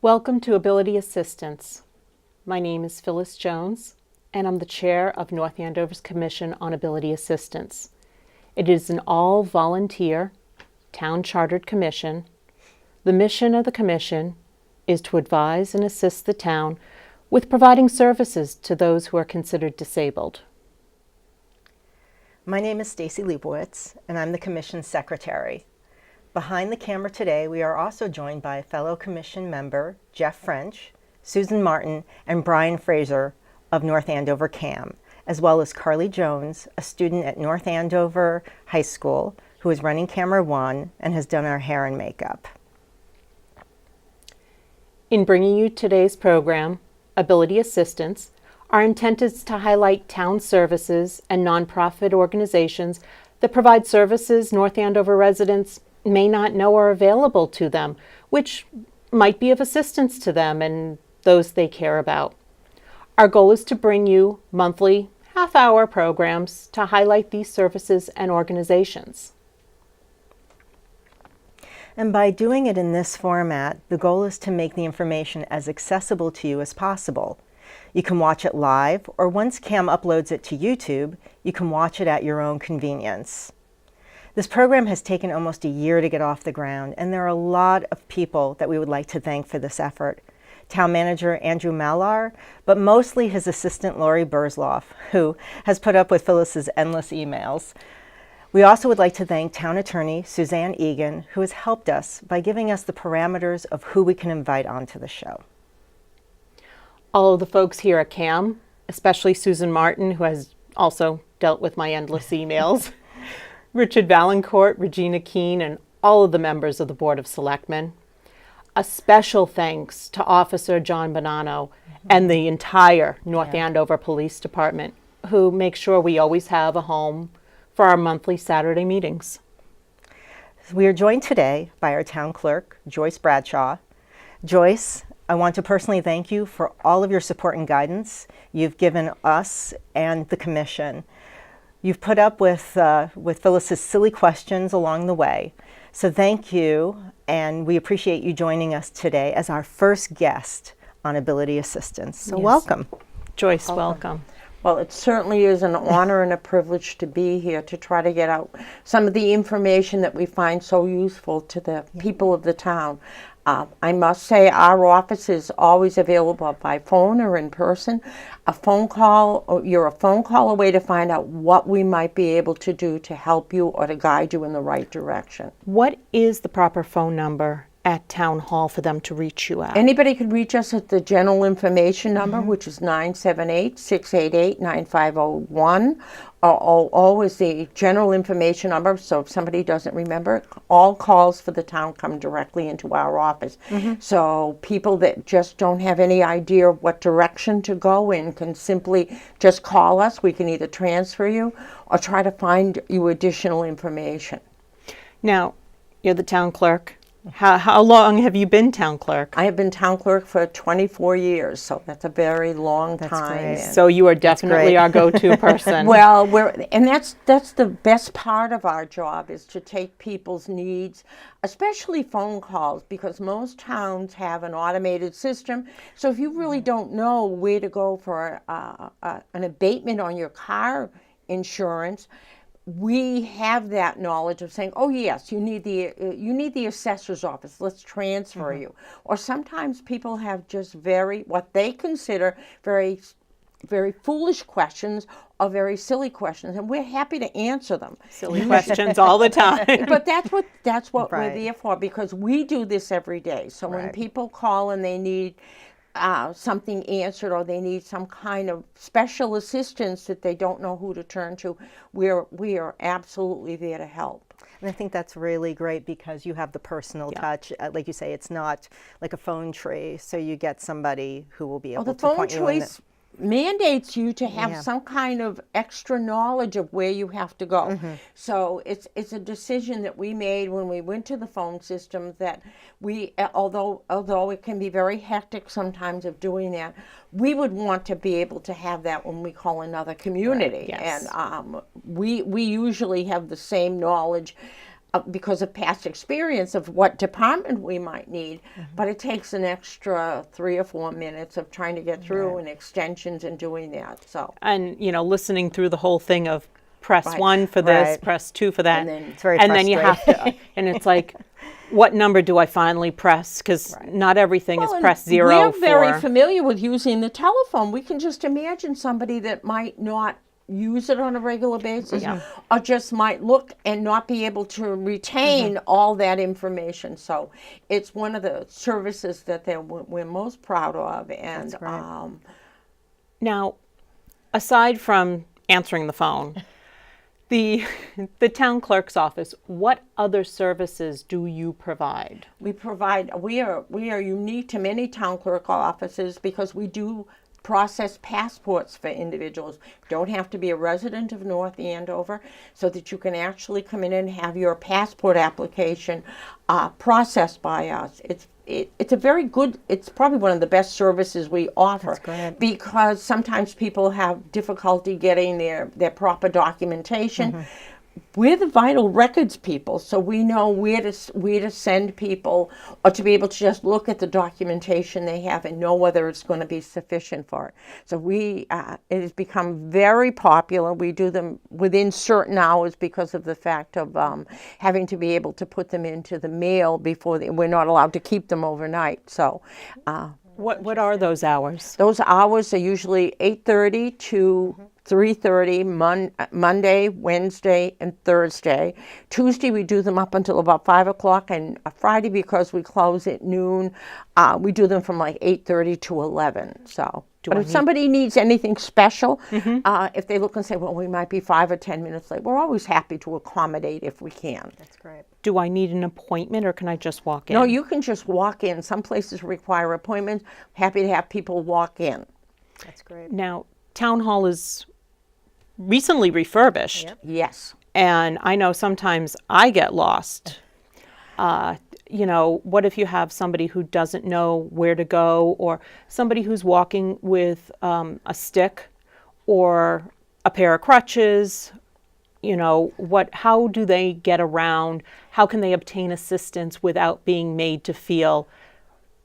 Welcome to Ability Assistance. My name is Phyllis Jones, and I'm the chair of North Andover's Commission on Ability Assistance. It is an all-volunteer, town-chartered commission. The mission of the commission is to advise and assist the town with providing services to those who are considered disabled. My name is Stacy Leibowitz, and I'm the Commission Secretary. Behind the camera today, we are also joined by fellow Commission member Jeff French, Susan Martin, and Brian Fraser of North Andover CAM, as well as Carly Jones, a student at North Andover High School, who is running Camera 1 and has done our hair and makeup. In bringing you today's program, Ability Assistance, our intent is to highlight town services and nonprofit organizations that provide services North Andover residents may not know are available to them, which might be of assistance to them and those they care about. Our goal is to bring you monthly, half-hour programs to highlight these services and organizations. And by doing it in this format, the goal is to make the information as accessible to you as possible. You can watch it live, or once CAM uploads it to YouTube, you can watch it at your own convenience. This program has taken almost a year to get off the ground, and there are a lot of people that we would like to thank for this effort. Town Manager Andrew Malar, but mostly his assistant Lori Burzloff, who has put up with Phyllis's endless emails. We also would like to thank Town Attorney Suzanne Egan, who has helped us by giving us the parameters of who we can invite onto the show. All of the folks here at CAM, especially Susan Martin, who has also dealt with my endless emails, Richard Valancourt, Regina Keene, and all of the members of the Board of Selectmen. A special thanks to Officer John Bonanno and the entire North Andover Police Department, who make sure we always have a home for our monthly Saturday meetings. We are joined today by our town clerk, Joyce Bradshaw. Joyce, I want to personally thank you for all of your support and guidance you've given us and the commission. You've put up with Phyllis's silly questions along the way. So thank you, and we appreciate you joining us today as our first guest on Ability Assistance. So welcome. Joyce, welcome. Well, it certainly is an honor and a privilege to be here to try to get out some of the information that we find so useful to the people of the town. I must say our office is always available by phone or in person. A phone call, you're a phone call away to find out what we might be able to do to help you or to guide you in the right direction. What is the proper phone number at Town Hall for them to reach you at? Anybody could reach us at the general information number, which is 978-688-9501. Always the general information number, so if somebody doesn't remember, all calls for the town come directly into our office. So people that just don't have any idea of what direction to go in can simply just call us. We can either transfer you or try to find you additional information. Now, you're the town clerk. How long have you been town clerk? I have been town clerk for 24 years, so that's a very long time. great. So you are definitely our go-to person. Well, that's the best part of our job, is to take people's needs, especially phone calls, because most towns have an automated system. So if you really don't know where to go for an abatement on your car insurance, we have that knowledge of saying, oh yes, you need the assessor's office, let's transfer you. Or sometimes people have just what they consider very foolish questions or very silly questions, and we're happy to answer them. Silly questions all the time. But that's what we're there for, because we do this every day. So when people call and they need something answered, or they need some kind of special assistance that they don't know who to turn to, we are absolutely there to help. And I think that's really great because you have the personal touch. Like you say, it's not like a phone tree, so you get somebody who will be able to point you in the... mandates you to have some kind of extra knowledge of where you have to go. So it's a decision that we made when we went to the phone system, that we, although it can be very hectic sometimes of doing that, we would want to be able to have that when we call another community. And we usually have the same knowledge because of past experience of what department we might need, but it takes an extra 3 or 4 minutes of trying to get through and extensions and doing that. So, And, listening through the whole thing of press Right. 1 for this, Right. press 2 for that. And then- It's very and then you have to, frustrating. and it's like, what number do I finally press? Because not everything is Well, and press 0 we're very for. familiar with using the telephone. We can just imagine somebody that might not use it on a regular basis, or just might look and not be able to retain all that information. So it's one of the services that we're most proud of. And Now, aside from answering the phone, the town clerk's office, what other services do you provide? we are unique to many town clerk offices because we do process passports for individuals. You don't have to be a resident of North Andover, so that you can actually come in and have your passport application processed by us. It's a very good, it's probably one of the best services we offer. That's great. Because sometimes people have difficulty getting their proper documentation. We're the vital records people, so we know where to send people, or to be able to just look at the documentation they have and know whether it's going to be sufficient for it. So it has become very popular. We do them within certain hours because of the fact of having to be able to put them into the mail before we're not allowed to keep them overnight. So. What are those hours? Those hours are usually 8:30 to 3:30 Monday, Wednesday, and Thursday. Tuesday we do them up until about 5 o'clock, and Friday, because we close at noon, we do them from like 8:30 to 11. So, but if somebody needs anything special, if they look and say, well, we might be 5 or 10 minutes late, we're always happy to accommodate if we can. That's great. Do I need an appointment, or can I just walk in? No, you can just walk in. Some places require appointments. Happy to have people walk in. That's great. Now, Town Hall is recently refurbished. Yes. And I know sometimes I get lost. What if you have somebody who doesn't know where to go, or somebody who's walking with a stick or a pair of crutches? How do they get around? How can they obtain assistance without being made to feel?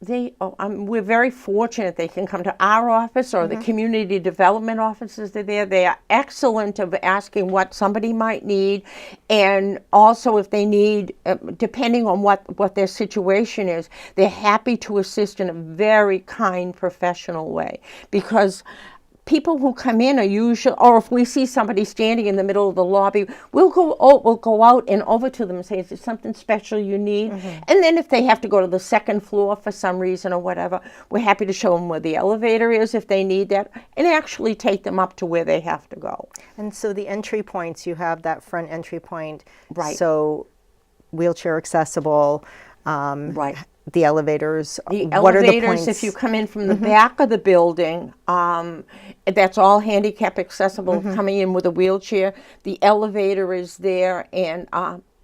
We're very fortunate they can come to our office or the community development offices. They're there. They are excellent of asking what somebody might need, and also if they need, depending on what their situation is, they're happy to assist in a very kind, professional way. Because people who come in are usually, or if we see somebody standing in the middle of the lobby, we'll go out and over to them and say, is there something special you need? And then if they have to go to the second floor for some reason or whatever, we're happy to show them where the elevator is if they need that, and actually take them up to where they have to go. And so the entry points, you have that front entry point. Right. So wheelchair accessible. Right. The elevators. The what are the elevators, points? if you come in from the back of the building, that's all handicap accessible, coming in with a wheelchair. The elevator is there, and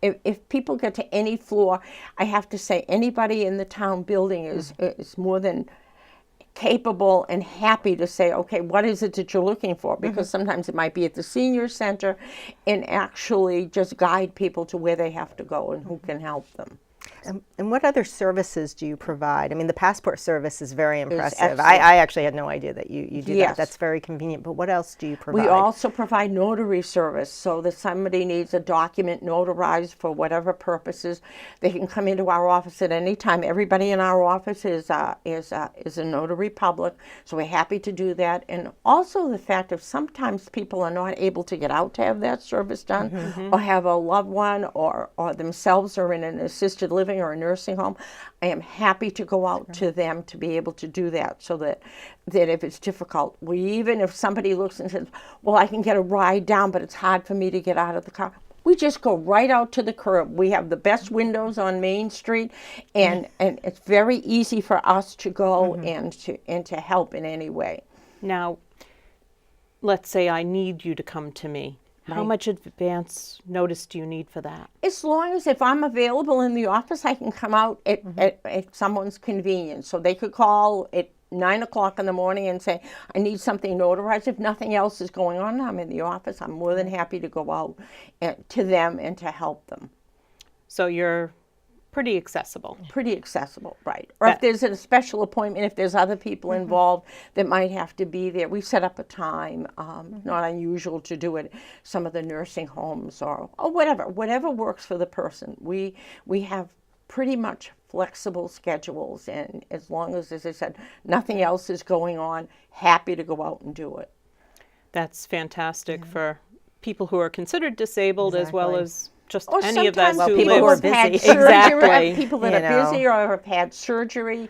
if people get to any floor, I have to say anybody in the town building is more than capable and happy to say, okay, what is it that you're looking for? Because sometimes it might be at the senior center, and actually just guide people to where they have to go and who can help them. And what other services do you provide? I mean, the passport service is very impressive. excellent. I actually had no idea that you do Yes. that. That's very convenient. But what else do you provide? We also provide notary service, so that somebody needs a document notarized for whatever purposes, they can come into our office at any time. Everybody in our office is a notary public, so we're happy to do that. And also the fact of sometimes people are not able to get out to have that service done, or have a loved one or themselves are in an assisted living or a nursing home. I am happy to go out to them to be able to do that, so that if it's difficult, even if somebody looks and says, well, I can get a ride down, but it's hard for me to get out of the car, we just go right out to the curb. We have the best windows on Main Street, and it's very easy for us to go and to help in any way. Now, let's say I need you to come to me. How much advance notice do you need for that? As long as if I'm available in the office, I can come out at someone's convenience. So they could call at 9 o'clock in the morning and say, I need something notarized. If nothing else is going on, I'm in the office. I'm more than happy to go out to them and to help them. So you're pretty accessible. Pretty accessible, right? Or if there's a special appointment, if there's other people involved that might have to be there, we set up a time. Not unusual to do it. Some of the nursing homes or whatever works for the person. We have pretty much flexible schedules, and as long as I said, nothing else is going on, happy to go out and do it. That's fantastic for people who are considered disabled as well as just Or any of us sometimes who people live. who have had busy. surgery, Exactly. people that are busy or have had surgery.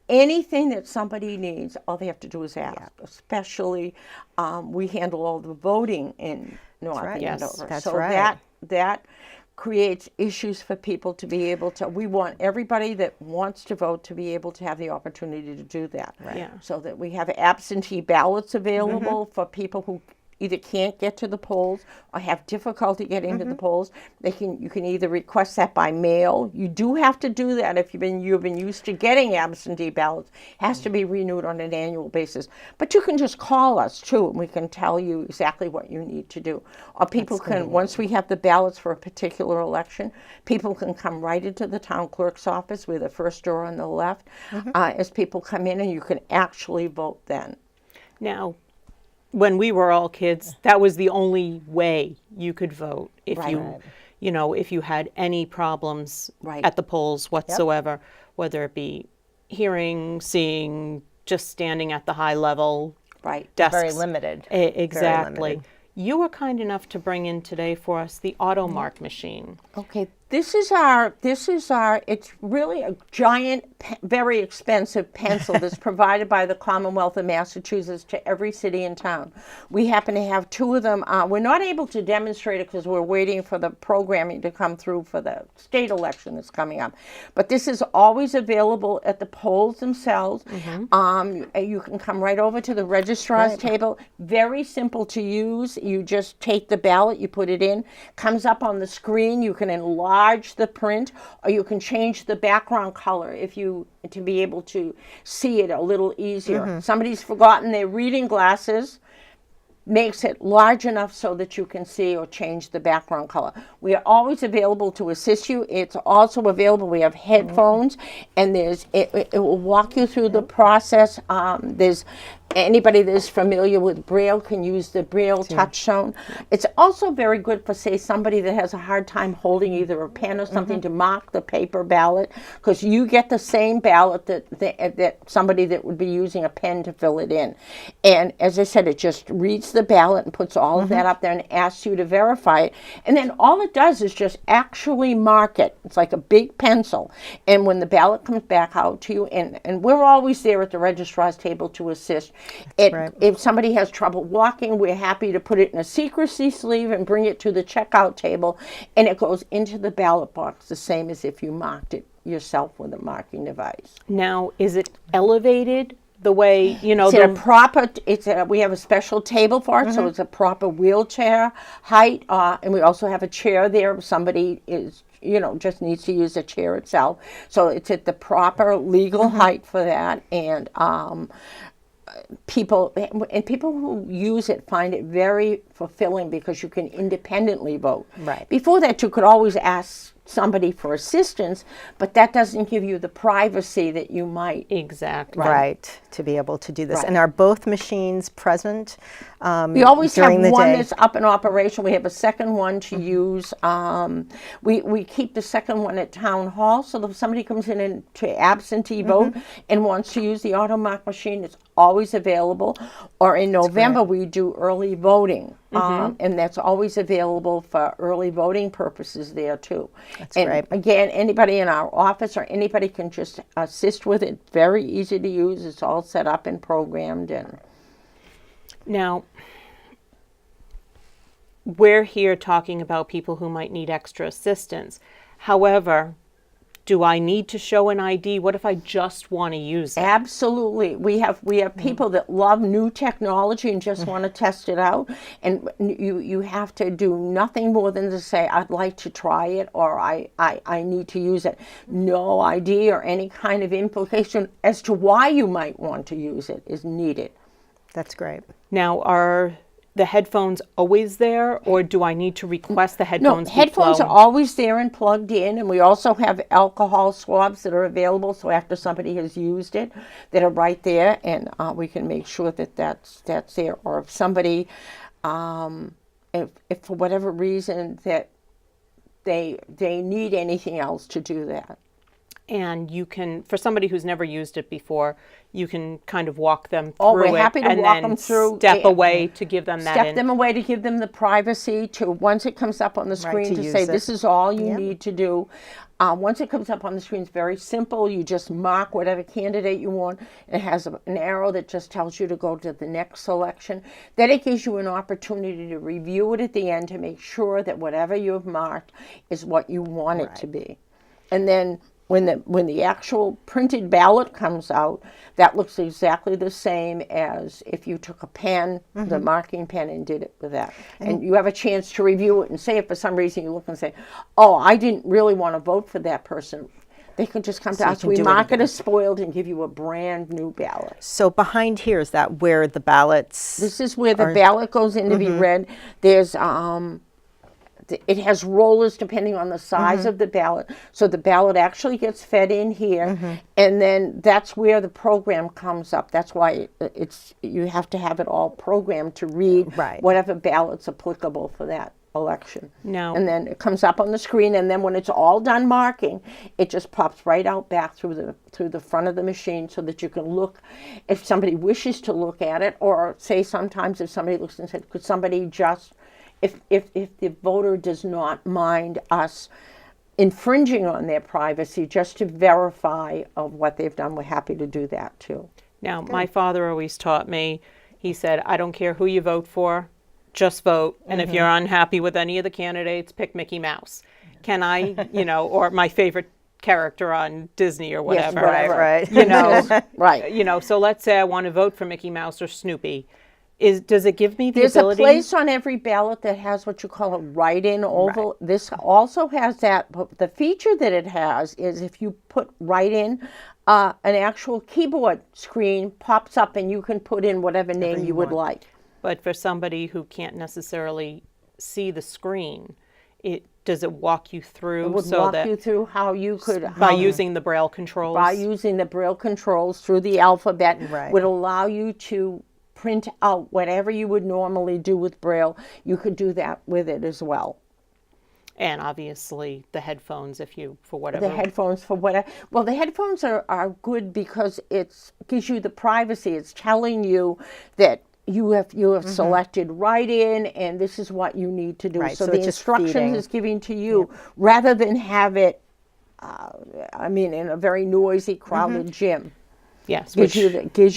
Anything that somebody needs, all they have to do is ask. Especially, we handle all the voting in North Andover. That's so right. that creates issues for people to be able to. We want everybody that wants to vote to be able to have the opportunity to do that. Right. Yeah. So that we have absentee ballots available for people who either can't get to the polls or have difficulty getting to the polls. You can either request that by mail. You do have to do that if you've been used to getting absentee ballots. It has to be renewed on an annual basis. But you can just call us too, and we can tell you exactly what you need to do. Or people can, once we have the ballots for a particular election, people can come right into the town clerk's office. We're the first door on the left. As people come in, and you can actually vote then. Now, when we were all kids, that was the only way you could vote. If if you had any problems at the polls whatsoever, whether it be hearing, seeing, just standing at the high level desks. Very limited. Exactly. Very limited. You were kind enough to bring in today for us the AutoMark machine. Okay, this is our, it's really a giant, very expensive pencil that's provided by the Commonwealth of Massachusetts to every city and town. We happen to have two of them. We're not able to demonstrate it because we're waiting for the programming to come through for the state election that's coming up. But this is always available at the polls themselves. You can come right over to the registrar's table. Very simple to use. You just take the ballot, you put it in, comes up on the screen. You can enlarge the print, or you can change the background color to be able to see it a little easier. Somebody's forgotten their reading glasses, makes it large enough so that you can see or change the background color. We are always available to assist you. It's also available. We have headphones, and it will walk you through the process. There's anybody that is familiar with Braille can use the Braille touchstone. It's also very good for, say, somebody that has a hard time holding either a pen or something to mark the paper ballot, because you get the same ballot that somebody that would be using a pen to fill it in. And as I said, it just reads the ballot and puts all of that up there and asks you to verify it. And then all it does is just actually mark it. It's like a big pencil. And when the ballot comes back out to you, and we're always there at the registrar's table to assist. If somebody has trouble walking, we're happy to put it in a secrecy sleeve and bring it to the checkout table, and it goes into the ballot box the same as if you marked it yourself with a marking device. Now, is it elevated the way, we have a special table for it, so it's a proper wheelchair height, and we also have a chair there if somebody is just needs to use a chair itself. So it's at the proper legal height for that, and people who use it find it very fulfilling because you can independently vote. Right. Before that, you could always ask somebody for assistance, but that doesn't give you the privacy that you might. Exactly. Right, to be able to do this. And are both machines present we always have during the one day? that's up in operation. We have a second one to use. We keep the second one at Town Hall, so if somebody comes in to absentee vote and wants to use the AutoMark machine, it's always available. Or in November, we do early voting, and that's always available for early voting purposes there too. That's and great. Again, anybody in our office or anybody can just assist with it. Very easy to use. It's all set up and programmed. And now, we're here talking about people who might need extra assistance. However, do I need to show an ID? What if I just want to use it? Absolutely. We have people that love new technology and just want to test it out. And you have to do nothing more than to say, I'd like to try it, or I need to use it. No ID or any kind of implication as to why you might want to use it is needed. That's great. Now, the headphones always there, or do I need to request the No, headphones headphones be are flown? always there and plugged in, and we also have alcohol swabs that are available. So after somebody has used it, that are right there, and we can make sure that that's there. Or if somebody, if for whatever reason that they need anything else to do that. And you can, for somebody who's never used it before, you can kind of walk them through Oh, we're it happy to and walk then them through. step away to give them that Step them away to give them the privacy to, once it comes up on the screen, to to use say it. this is all you need to do. Once it comes up on the screen, it's very simple. You just mark whatever candidate you want. It has an arrow that just tells you to go to the next selection. Then it gives you an opportunity to review it at the end to make sure that whatever you have marked is what you want it to be. And then when the actual printed ballot comes out, that looks exactly the same as if you took a pen, the marking pen, and did it with that. And you have a chance to review it and say if for some reason you look and say, oh, I didn't really want to vote for that person. They can just come to us. We mark it as spoiled and give you a brand new ballot. So behind here, is that where the ballots? This is where the ballot goes in to be read. There's it has rollers depending on the size of the ballot. So the ballot actually gets fed in here, and then that's where the program comes up. That's why you have to have it all programmed to read whatever ballot's applicable for that election. No. And then it comes up on the screen, and then when it's all done marking, it just pops right out back through the front of the machine so that you can look if somebody wishes to look at it, or say sometimes if somebody looks and said, could somebody just, if the voter does not mind us infringing on their privacy, just to verify of what they've done, we're happy to do that too. Now, my father always taught me, he said, I don't care who you vote for, just vote. And if you're unhappy with any of the candidates, pick Mickey Mouse. Can I, or my favorite character on Disney or whatever. Right. Right. So let's say I want to vote for Mickey Mouse or Snoopy. Does it give me the There's ability? a place on every ballot that has what you call a write-in oval. This also has that, but the feature that it has is if you put write-in, an actual keyboard screen pops up and you can put in whatever name you would like. But for somebody who can't necessarily see the screen, does it walk you through? It would walk you through how you could... By using the Braille controls? By using the Braille controls through the alphabet, would allow you to print out whatever you would normally do with Braille. You could do that with it as well. And obviously the headphones, if you, for whatever. The headphones for whatever. Well, the headphones are good because it gives you the privacy. It's telling you that you have selected write-in, and this is what you need to do. Right, so so the it's just instructions feeding. is giving to you rather than have it, in a very noisy, crowded gym. Yes, Gives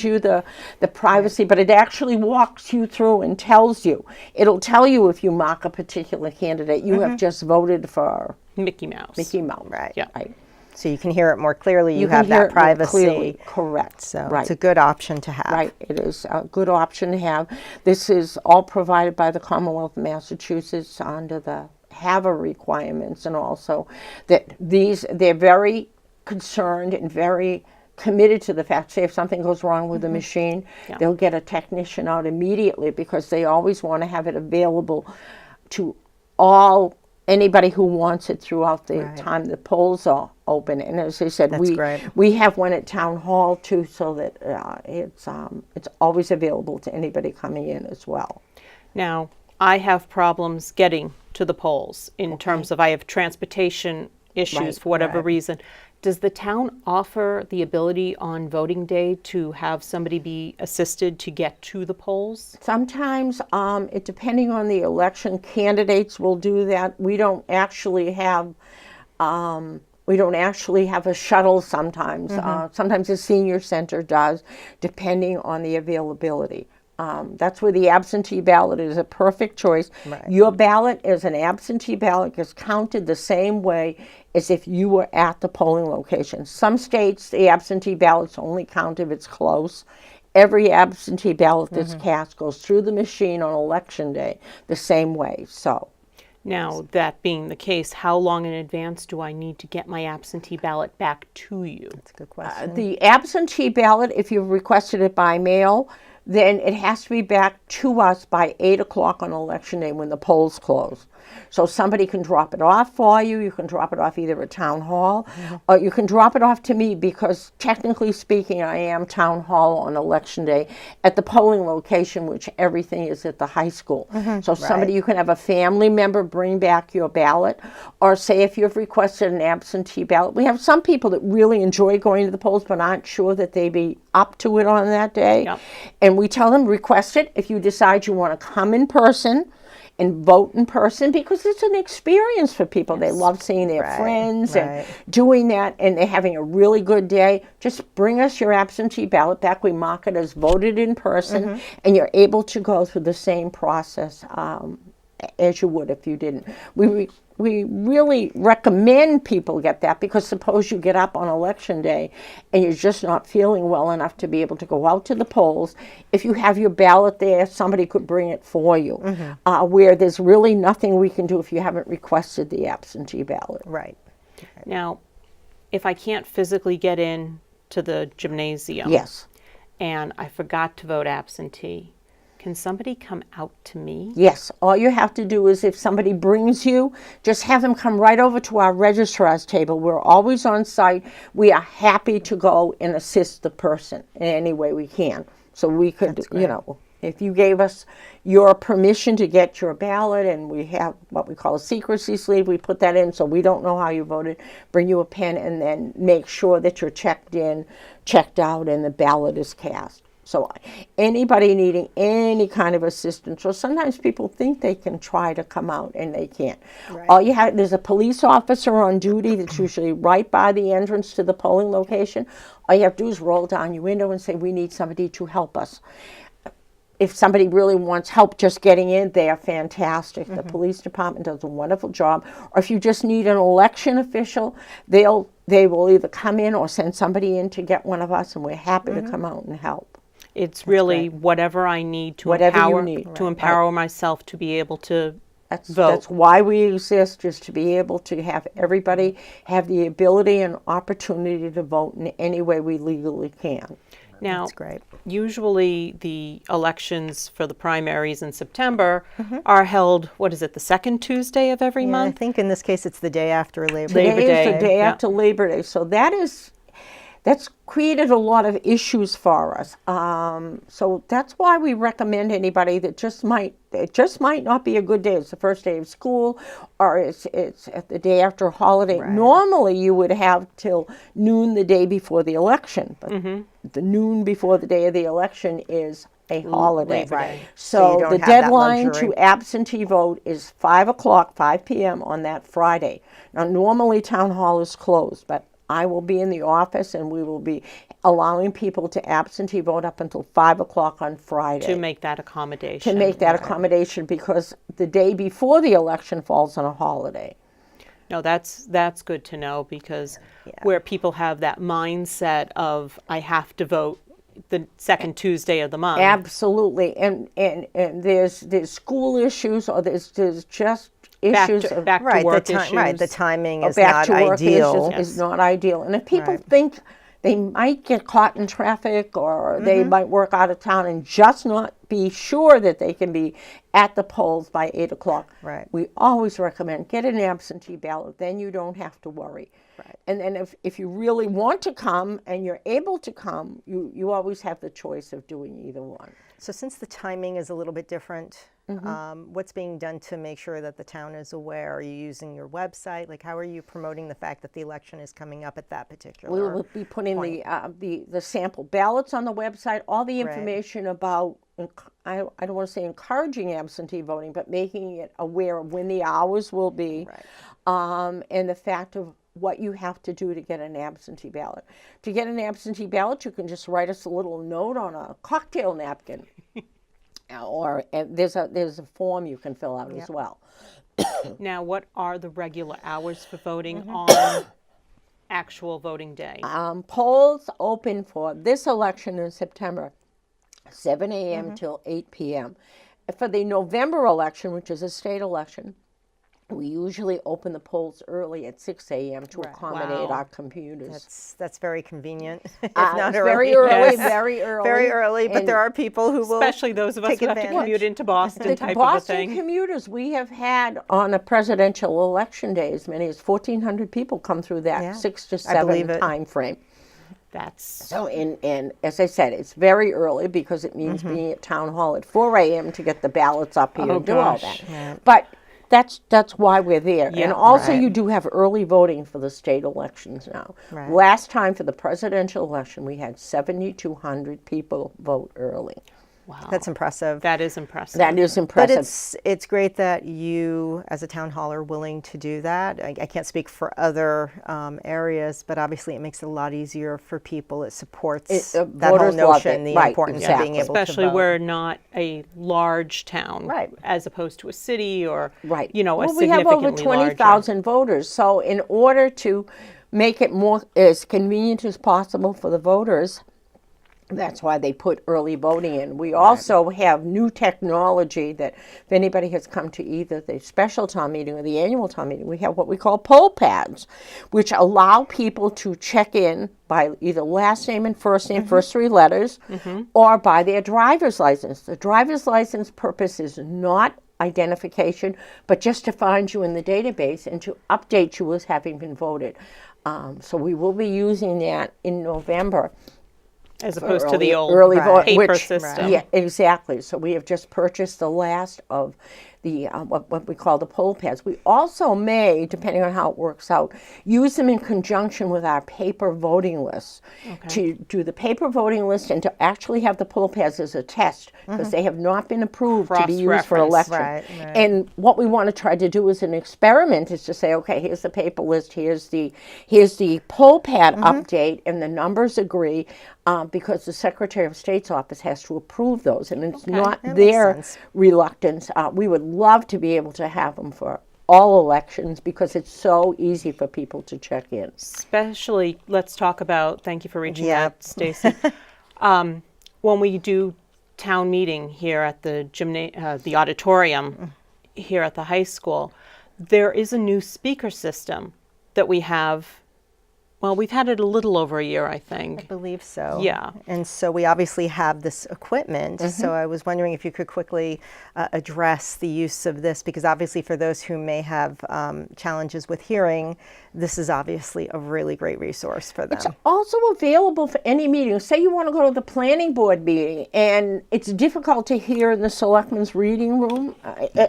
you the privacy, but it actually walks you through and tells you. It'll tell you if you mark a particular candidate, you have just voted for Mickey Mouse. Mickey Mouse. Right. Yeah. Right. So you can hear it more clearly. You can have hear that it more privacy. clearly. Correct. So right. it's a good option to have. Right. It is a good option to have. This is all provided by the Commonwealth of Massachusetts under the HAVA requirements, and also that they're very concerned and very committed to the fact, say if something goes wrong with the machine, they'll get a technician out immediately, because they always want to have it available to anybody who wants it throughout the time the polls are open. And as I said, we have one at Town Hall too, so that it's always available to anybody coming in as well. Now, I have problems getting to the polls in terms of I have transportation issues for whatever reason. Does the town offer the ability on voting day to have somebody be assisted to get to the polls? Sometimes, depending on the election, candidates will do that. We don't actually have a shuttle sometimes. Sometimes the senior center does, depending on the availability. That's where the absentee ballot is a perfect choice. Right. Your ballot as an absentee ballot gets counted the same way as if you were at the polling location. Some states, the absentee ballots only count if it's close. Every absentee ballot that's cast goes through the machine on election day the same way. So, now, that being the case, how long in advance do I need to get my absentee ballot back to you? That's a good question. The absentee ballot, if you've requested it by mail, then it has to be back to us by 8 o'clock on election day when the polls close. So somebody can drop it off for you. You can drop it off either at town hall, or you can drop it off to me, because technically speaking, I am town hall on election day at the polling location, which everything is at the high school. So somebody, you can have a family member bring back your ballot, or say if you've requested an absentee ballot. We have some people that really enjoy going to the polls but aren't sure that they be up to it on that day. Yep. And we tell them, request it if you decide you want to come in person and vote in person, because it's an experience for people. They love seeing their friends and doing that, and they're having a really good day. Just bring us your absentee ballot back. We mark it as voted in person, and you're able to go through the same process as you would if you didn't. We really recommend people get that, because suppose you get up on election day and you're just not feeling well enough to be able to go out to the polls. If you have your ballot there, somebody could bring it for you, where there's really nothing we can do if you haven't requested the absentee ballot. Right. Now, if I can't physically get in to the gymnasium, Yes. and I forgot to vote absentee, can somebody come out to me? Yes, all you have to do is, if somebody brings you, just have them come right over to our registrar's table. We're always on site. We are happy to go and assist the person in any way we can. So we could, you know, if you gave us your permission to get your ballot, and we have what we call a secrecy sleeve, we put that in so we don't know how you voted, bring you a pen, and then make sure that you're checked in, checked out, and the ballot is cast. So anybody needing any kind of assistance, or sometimes people think they can try to come out and they can't. All you have, there's a police officer on duty that's usually right by the entrance to the polling location. All you have to do is roll down your window and say, we need somebody to help us. If somebody really wants help just getting in, they are fantastic. The police department does a wonderful job. Or if you just need an election official, they will either come in or send somebody in to get one of us, and we're happy to come out and help. It's really whatever I need to empower myself to be able to vote. That's why we exist, just to be able to have everybody have the ability and opportunity to vote in any way we legally can. Now, That's great. usually the elections for the primaries in September are held, what is it, the second Tuesday of every I month? think in this case it's the day after Labor Labor Day. Day. Is the day yeah. after Labor Day. So that's created a lot of issues for us. So that's why we recommend anybody that it just might not be a good day. It's the first day of school, or it's at the day after a holiday. Normally you would have till noon the day before the election, but the noon before the day of the election is a holiday. So you So don't the have that deadline luxury. to absentee vote is 5 p.m. on that Friday. Now normally town hall is closed, but I will be in the office, and we will be allowing people to absentee vote up until 5 o'clock on Friday. To make that accommodation. To make that accommodation, because the day before the election falls on a holiday. No, that's good to know, because where people have that mindset of, I have to vote the second Tuesday of the month. Absolutely, and there's school issues, or there's just issues of back to work issues. Right, the timing is back not to work ideal. is not ideal. And if people think they might get caught in traffic, or they might work out of town and just not be sure that they can be at the polls by 8 o'clock, we always recommend get an absentee ballot. Then you don't have to worry. And then if you really want to come and you're able to come, you always have the choice of doing either one. So since the timing is a little bit different, what's being done to make sure that the town is aware? Are you using your website? Like, how are you promoting the fact that the election is coming up at that particular We will be putting the sample ballots on the website, all the information about, I don't want to say encouraging absentee voting, but making it aware of when the hours will be, and the fact of what you have to do to get an absentee ballot. To get an absentee ballot, you can just write us a little note on a cocktail napkin, or there's a form you can fill out as well. Now, what are the regular hours for voting on actual voting day? Polls open for this election in September, 7 a.m. till 8 p.m. For the November election, which is a state election, We usually open the polls early at 6 a.m. to accommodate Wow. our commuters. That's very convenient. If It's not very early. early, Yes. very early. Very early, but And there are people who will Especially those of us take who have to advantage. commute into Boston The type of a Boston thing. commuters, we have had on a presidential election day as many as 1,400 people come through that Yeah, 6 to I believe 7 it. time frame. That's So, and as I said, it's very early because it means being at town hall at 4 a.m. to get the ballots up here Oh, and do all gosh. that. But that's why we're there. Yeah, and also right. you do have early voting for the state elections now. Right. Last time for the presidential election, we had 7,200 people vote early. wow. That's impressive. That is impressive. That is But impressive. it's great that you, as a town hall, are willing to do that. I can't speak for other areas, but obviously it makes it a lot easier for people. It supports that whole voters love notion, it. the Right, importance exactly. of being able Especially to vote. we're not a large town, Right. as opposed to a city or, Right. you know, a well, we have over significantly larger. 20,000 voters. So in order to make it more as convenient as possible for the voters, that's why they put early voting in. We also have new technology that if anybody has come to either the special town meeting or the annual town meeting, we have what we call poll pads, which allow people to check in by either last name and first name, first 3 letters, or by their driver's license. The driver's license purpose is not identification, but just to find you in the database and to update you as having been voted. So we will be using that in November. As opposed to the old early vote, paper which, system. Yeah, exactly. So we have just purchased the last of the what we call the poll pads. We also may, depending on how it works out, use them in conjunction with our paper voting lists to do the paper voting list and to actually have the poll pads as a test because they have not been approved to be used for Cross-reference. election. Right. And what we want to try to do as an experiment is to say, okay, here's the paper list, here's the poll pad update, and the numbers agree. Because the Secretary of State's office has to approve those, and it's not That makes their sense. reluctance. We would love to be able to have them for all elections because it's so easy for people to check in. Especially, let's talk about, thank you for reaching Yeah. out, Stacy. When we do town meeting here at the the auditorium here at the high school, there is a new speaker system that we have. Well, we've had it a little over a year, I I think. believe so. Yeah. And so we obviously have this equipment. So I was wondering if you could quickly address the use of this, because obviously for those who may have challenges with hearing, this is obviously a really great resource for them. It's also available for any meeting. Say you want to go to the planning board meeting and it's difficult to hear in the selectmen's reading room,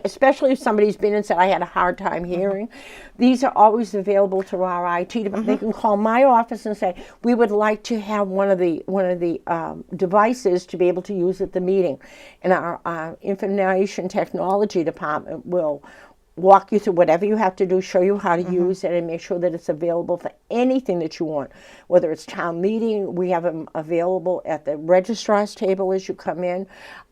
especially if somebody's been and said, I had a hard time hearing. These are always available to our IT. They can call my office and say, we would like to have one of the devices to be able to use at the meeting. And our information technology department will walk you through whatever you have to do, show you how to use it, and make sure that it's available for anything that you want. Whether it's town meeting, we have them available at the registrar's table as you come in,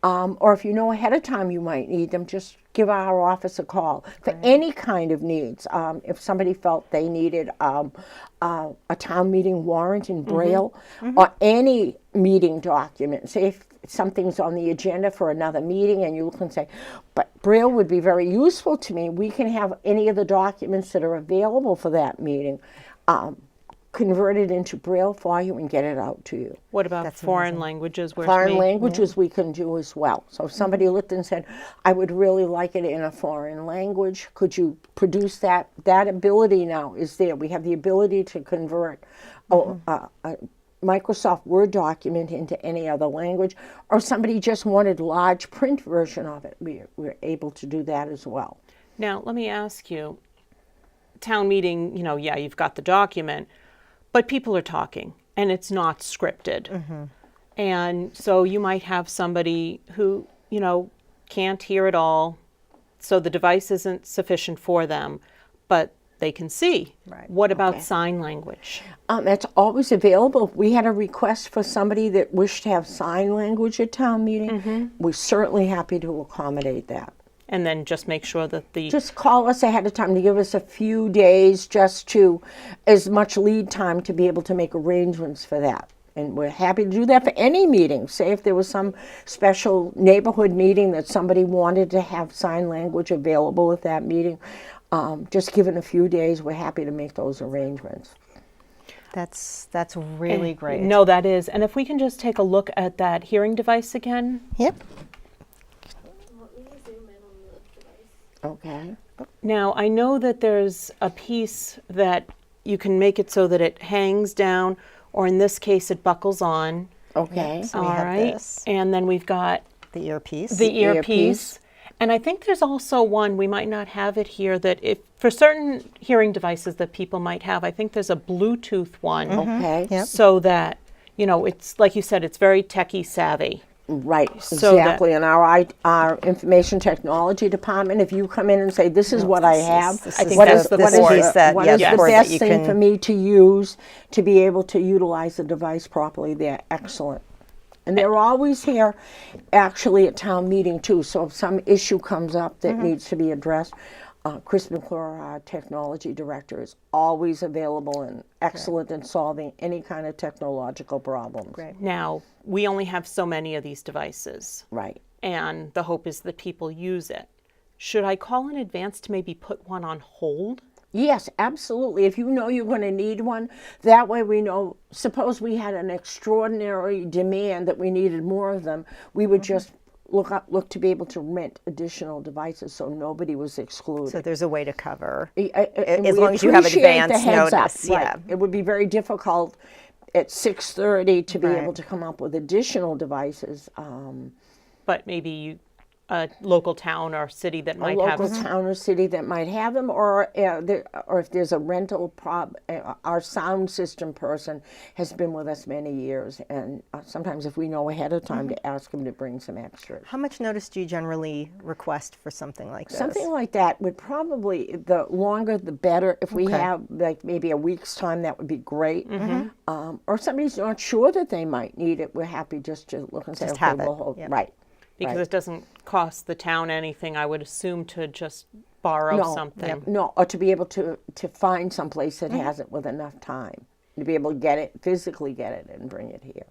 or if you know ahead of time you might need them, just give our office a call for any kind of needs. If somebody felt they needed a town meeting warrant in Braille, or any meeting document, say if something's on the agenda for another meeting and you look and say, but Braille would be very useful to me, we can have any of the documents that are available for that meeting converted into Braille for you and get it out to you. What about foreign languages? Where's Foreign me? languages we can do as well. So if somebody looked and said, I would really like it in a foreign language, could you produce that? That ability now is there. We have the ability to convert a Microsoft Word document into any other language, or somebody just wanted large print version of it. We're able to do that as well. Now, let me ask you, town meeting, you know, yeah, you've got the document, but people are talking and it's not scripted. And so you might have somebody who, you know, can't hear at all, so the device isn't sufficient for them, but they can see. Right. What about sign language? That's always available. We had a request for somebody that wished to have sign language at town meeting. We're certainly happy to accommodate that. And then just make sure that the Just call us ahead of time to give us a few days, just to as much lead time to be able to make arrangements for that. And we're happy to do that for any meeting. Say if there was some special neighborhood meeting that somebody wanted to have sign language available at that meeting, just given a few days, we're happy to make those arrangements. That's really great. No, that is. And if we can just take a look at that hearing device again. Yep. Okay. Now, I know that there's a piece that you can make it so that it hangs down, or in this case, it buckles on. Okay. So we All have right. this. And then we've got The earpiece. the earpiece. earpiece. And I think there's also one, we might not have it here, that if for certain hearing devices that people might have, I think there's a Bluetooth one. Okay. Yep. So that, it's like you said, it's very techie savvy. Right, So that- exactly. And our information technology department, if you come in and say, this is what I have, this I think is what that's is the what is core. piece that, what yeah, is the core that best you thing can- for me to use to be able to utilize the device properly, they're excellent. And they're always here, actually, at town meeting, too. So if some issue comes up that needs to be addressed, Chris McClure, our technology director, is always available and excellent in solving any kind of technological problems. Great. Now, we only have so many of these devices, Right. and the hope is that people use it. Should I call in advance to maybe put one on hold? Yes, absolutely. If you know you're going to need one, that way we know, suppose we had an extraordinary demand that we needed more of them, we would just look to be able to rent additional devices so nobody was excluded. So there's a way to cover. And as we long as you have appreciate the advance heads up, notice, right. yeah. It would be very difficult at 6:30 to be Right. able to come up with additional devices. But maybe a local town or city that A might local have. town or city that might have them, or if there's a rental our sound system person has been with us many years, and sometimes if we know ahead of time to ask them to bring some extras. How much notice do you generally request for something like this? Something like that would probably, the longer the better. If we Okay. have like maybe a week's time, that would be great. Or somebody's not sure that they might need it, we're happy just to look and say, Just okay, have it. we'll hold. Yep. Right. Because Right. it doesn't cost the town anything, I would assume, to just borrow No, something. No, or to be able to find some place that has it with enough time. To be able to get it, physically get it and bring it here.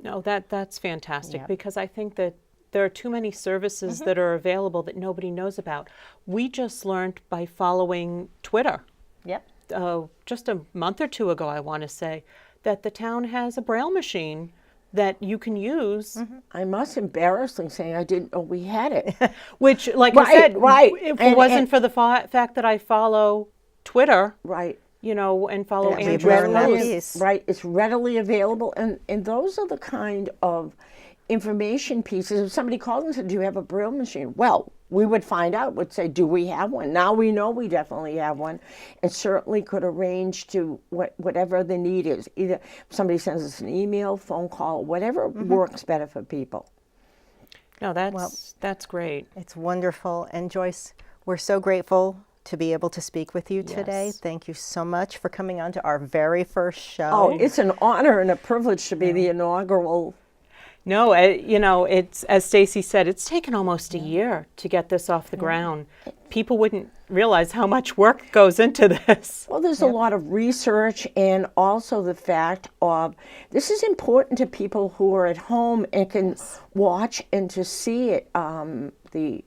No, that's fantastic, Yep. because I think that there are too many services that are available that nobody knows about. We just learned by following Twitter, Yep. just a month or two ago, I want to say, that the town has a Braille machine that you can use, I must embarrassingly say I didn't know we had it. which, like I Right, said, right. if it And- wasn't and- for the fact that I follow Twitter, Right. and follow Yeah, Andrew learned that Rose. piece. Right, it's readily available, and those are the kind of information pieces. If somebody called and said, do you have a Braille machine? Well, we would find out, would say, do we have one? Now we know we definitely have one, and certainly could arrange to whatever the need is. Either somebody sends us an email, phone call, whatever works better for people. No, that's great. It's wonderful. And Joyce, we're so grateful to be able to speak with you today. Yes. Thank you so much for coming on to our very first show. Oh, it's an honor and a privilege to be the inaugural. No, it's, as Stacy said, it's taken almost a year to get this off the ground. People wouldn't realize how much work goes into this. Well, there's a lot of research, and also the fact of this is important to people who are at home and can watch and to see it. The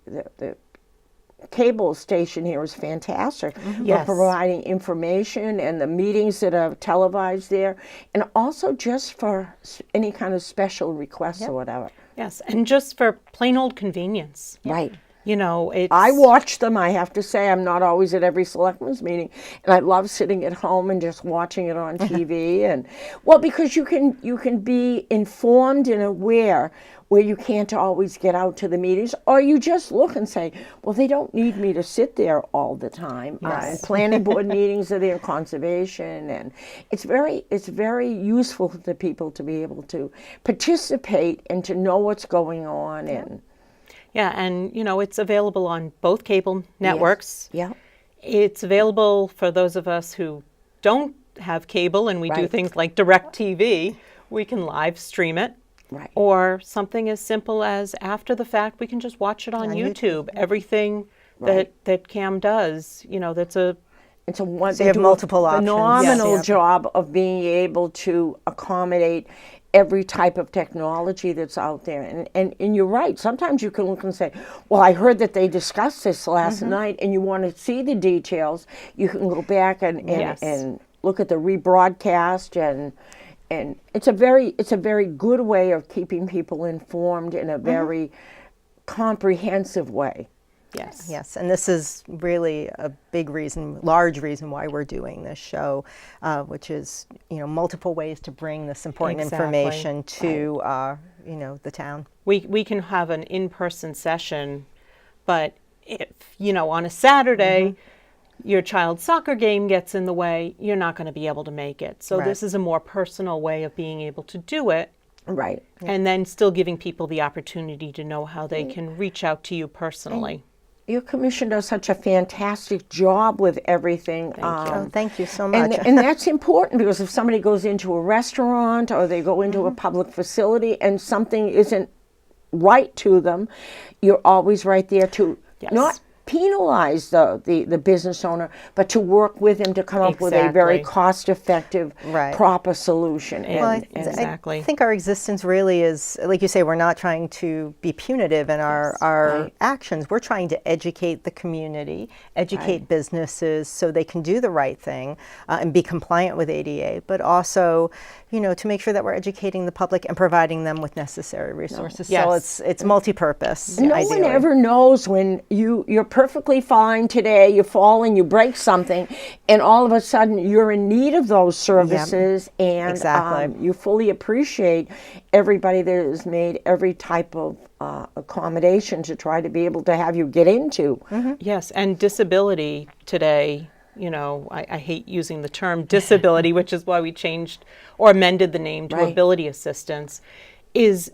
cable station here is fantastic. They're Yes. providing information and the meetings that are televised there, and also just for any kind of special requests or whatever. Yes, and just for plain old convenience. Right. It's... I watch them, I have to say. I'm not always at every selectmen's meeting, and I love sitting at home and just watching it on TV. And well, because you can be informed and aware where you can't always get out to the meetings, or you just look and say, well, they don't need me to sit there all the time. Yes. Planning board meetings are there, conservation, and it's very useful to people to be able to participate and to know what's going on. And Yeah, and it's available on both cable networks. yeah. It's available for those of us who don't have cable and we do Right. things like DirecTV. We can live stream it. Right. Or something as simple as after the fact, we can just watch it on YouTube. Everything that Cam does, that's a... It's a one. So you have multiple options. Phenomenal Yes. job of being able to accommodate every type of technology that's out there. And you're right. Sometimes you can look and say, well, I heard that they discussed this last night, and you want to see the details. You can go back and look at the rebroadcast, and it's a very good way of keeping people informed in a very comprehensive way. Yes. Yes, and this is really a large reason why we're doing this show, which is, multiple ways to bring this important information to, the town. We can have an in-person session, but if, on a Saturday, your child's soccer game gets in the way, you're not going to be able to make it. So this is a more personal way of being able to do it. Right. And then still giving people the opportunity to know how they can reach out to you personally. Your commission does such a fantastic job with everything. Thank you so much. And that's important, because if somebody goes into a restaurant or they go into a public facility and something isn't right to them, you're always right there to not penalize the business owner, but to work with him to come up with a very cost-effective, proper solution. I think our existence really is, like you say, we're not trying to be punitive in our actions. We're trying to educate the community, educate businesses so they can do the right thing and be compliant with ADA, but also, to make sure that we're educating the public and providing them with necessary resources. So it's multi-purpose. No one ever knows when you're perfectly fine today, you fall and you break something, and all of a sudden you're in need of those services, and you fully appreciate everybody that has made every type of accommodation to try to be able to have you get into. Yes, and disability today, I hate using the term disability, which is why we changed or amended the name to ability assistance, it's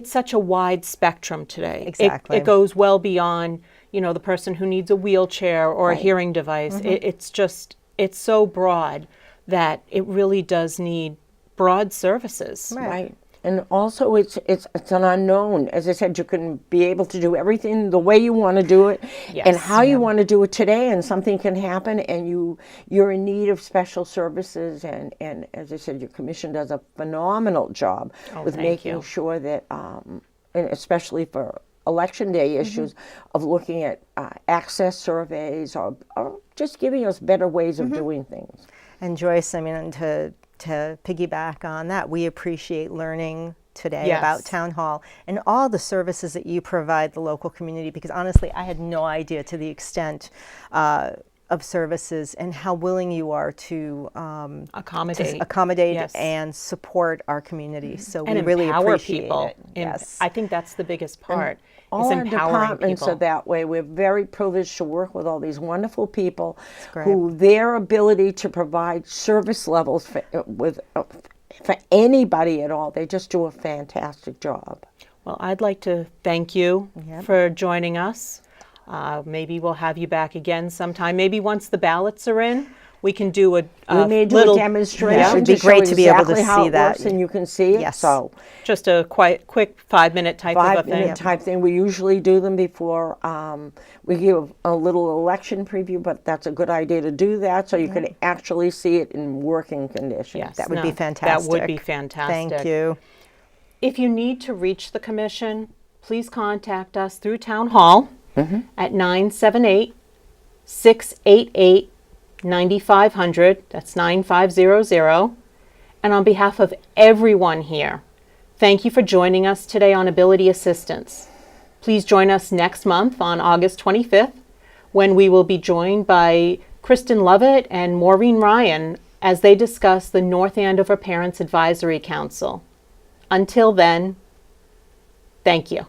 such a wide spectrum today. Exactly. It goes well beyond, the person who needs a wheelchair or a hearing device. It's so broad that it really does need broad services. Right. And also it's an unknown. As I said, you can be able to do everything the way you want to do it and how you want to do it today, and something can happen and you're in need of special services, and as I said, your commission does a phenomenal job with making sure that, and especially for election day issues, of looking at access surveys or just giving us better ways of doing things. And Joyce, to piggyback on that, we appreciate learning today about Town Hall and all the services that you provide the local community, because honestly, I had no idea to the extent of services and how willing you are to accommodate and support our community. So we really appreciate it. Yes. I think that's the biggest part. All our departments are that way. We're very privileged to work with all these wonderful people who their ability to provide service levels for anybody at all, they just do a fantastic job. Well, I'd like to thank you for joining us. Maybe we'll have you back again sometime. Maybe once the ballots are in, we can do a little demonstration. It would be great to be able to see that, and you can see it. So just a quick 5-minute type of a thing. Type thing. We usually do them before we give a little election preview, but that's a good idea to do that so you can actually see it in working conditions. Yes, that would be fantastic. That would be fantastic. Thank you. If you need to reach the commission, please contact us through Town Hall at 978-688-9500. That's 9500. And on behalf of everyone here, thank you for joining us today on Ability Assistance. Please join us next month on August 25th, when we will be joined by Kristen Lovett and Maureen Ryan as they discuss the North Andover Parents Advisory Council. Until then, thank you.